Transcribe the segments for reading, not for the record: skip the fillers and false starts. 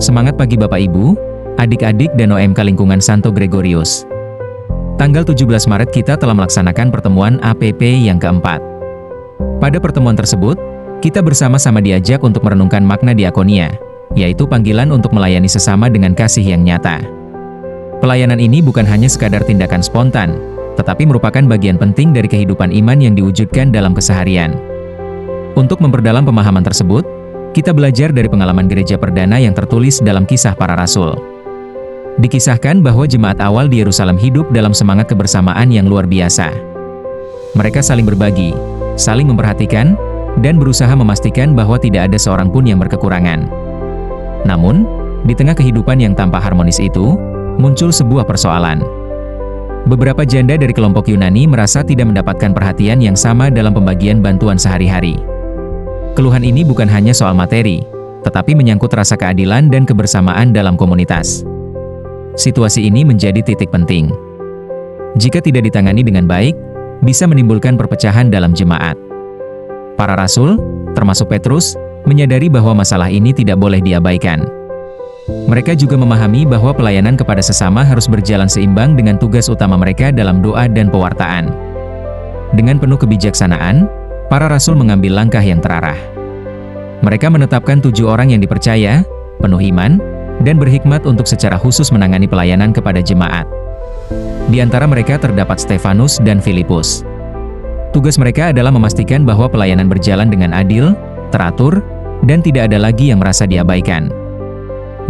Semangat pagi Bapak Ibu, adik-adik dan OMK Lingkungan Santo Gregorius. Tanggal 17 Maret kita telah melaksanakan pertemuan APP yang keempat. Pada pertemuan tersebut, kita bersama-sama diajak untuk merenungkan makna diakonia, yaitu panggilan untuk melayani sesama dengan kasih yang nyata. Pelayanan ini bukan hanya sekadar tindakan spontan, tetapi merupakan bagian penting dari kehidupan iman yang diwujudkan dalam keseharian. Untuk memperdalam pemahaman tersebut, kita belajar dari pengalaman gereja perdana yang tertulis dalam Kisah Para Rasul. Dikisahkan bahwa jemaat awal di Yerusalem hidup dalam semangat kebersamaan yang luar biasa. Mereka saling berbagi, saling memperhatikan, dan berusaha memastikan bahwa tidak ada seorang pun yang berkekurangan. Namun, di tengah kehidupan yang tanpa harmonis itu, muncul sebuah persoalan. Beberapa janda dari kelompok Yunani merasa tidak mendapatkan perhatian yang sama dalam pembagian bantuan sehari-hari. Keluhan ini bukan hanya soal materi, tetapi menyangkut rasa keadilan dan kebersamaan dalam komunitas. Situasi ini menjadi titik penting. Jika tidak ditangani dengan baik, bisa menimbulkan perpecahan dalam jemaat. Para rasul, termasuk Petrus, menyadari bahwa masalah ini tidak boleh diabaikan. Mereka juga memahami bahwa pelayanan kepada sesama harus berjalan seimbang dengan tugas utama mereka dalam doa dan pewartaan. Dengan penuh kebijaksanaan, para rasul mengambil langkah yang terarah. Mereka menetapkan 7 orang yang dipercaya, penuh iman, dan berhikmat untuk secara khusus menangani pelayanan kepada jemaat. Di antara mereka terdapat Stefanus dan Filipus. Tugas mereka adalah memastikan bahwa pelayanan berjalan dengan adil, teratur, dan tidak ada lagi yang merasa diabaikan.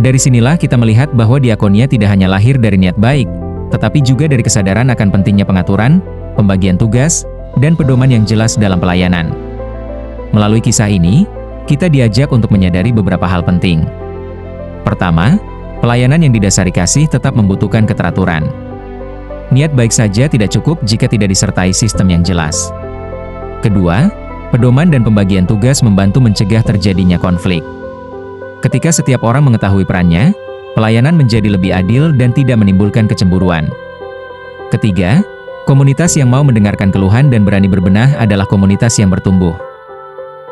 Dari sinilah kita melihat bahwa diakonia tidak hanya lahir dari niat baik, tetapi juga dari kesadaran akan pentingnya pengaturan, pembagian tugas, dan pedoman yang jelas dalam pelayanan. Melalui kisah ini, kita diajak untuk menyadari beberapa hal penting. Pertama, pelayanan yang didasari kasih tetap membutuhkan keteraturan. Niat baik saja tidak cukup jika tidak disertai sistem yang jelas. Kedua, pedoman dan pembagian tugas membantu mencegah terjadinya konflik. Ketika setiap orang mengetahui perannya, pelayanan menjadi lebih adil dan tidak menimbulkan kecemburuan. Ketiga, komunitas yang mau mendengarkan keluhan dan berani berbenah adalah komunitas yang bertumbuh.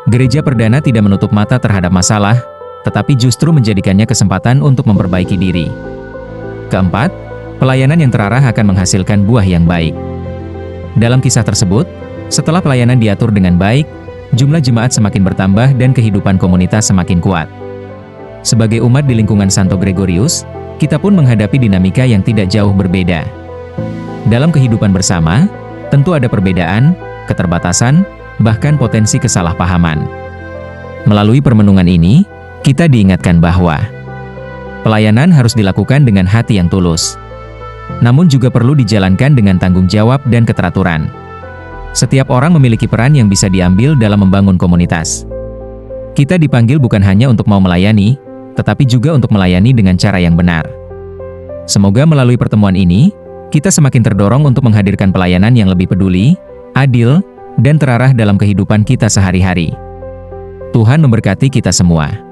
Gereja perdana tidak menutup mata terhadap masalah, tetapi justru menjadikannya kesempatan untuk memperbaiki diri. Keempat, pelayanan yang terarah akan menghasilkan buah yang baik. Dalam kisah tersebut, setelah pelayanan diatur dengan baik, jumlah jemaat semakin bertambah dan kehidupan komunitas semakin kuat. Sebagai umat di lingkungan Santo Gregorius, kita pun menghadapi dinamika yang tidak jauh berbeda. Dalam kehidupan bersama, tentu ada perbedaan, keterbatasan, bahkan potensi kesalahpahaman. Melalui permenungan ini, kita diingatkan bahwa pelayanan harus dilakukan dengan hati yang tulus, namun juga perlu dijalankan dengan tanggung jawab dan keteraturan. Setiap orang memiliki peran yang bisa diambil dalam membangun komunitas. Kita dipanggil bukan hanya untuk mau melayani, tetapi juga untuk melayani dengan cara yang benar. Semoga melalui pertemuan ini, kita semakin terdorong untuk menghadirkan pelayanan yang lebih peduli, adil, dan terarah dalam kehidupan kita sehari-hari. Tuhan memberkati kita semua.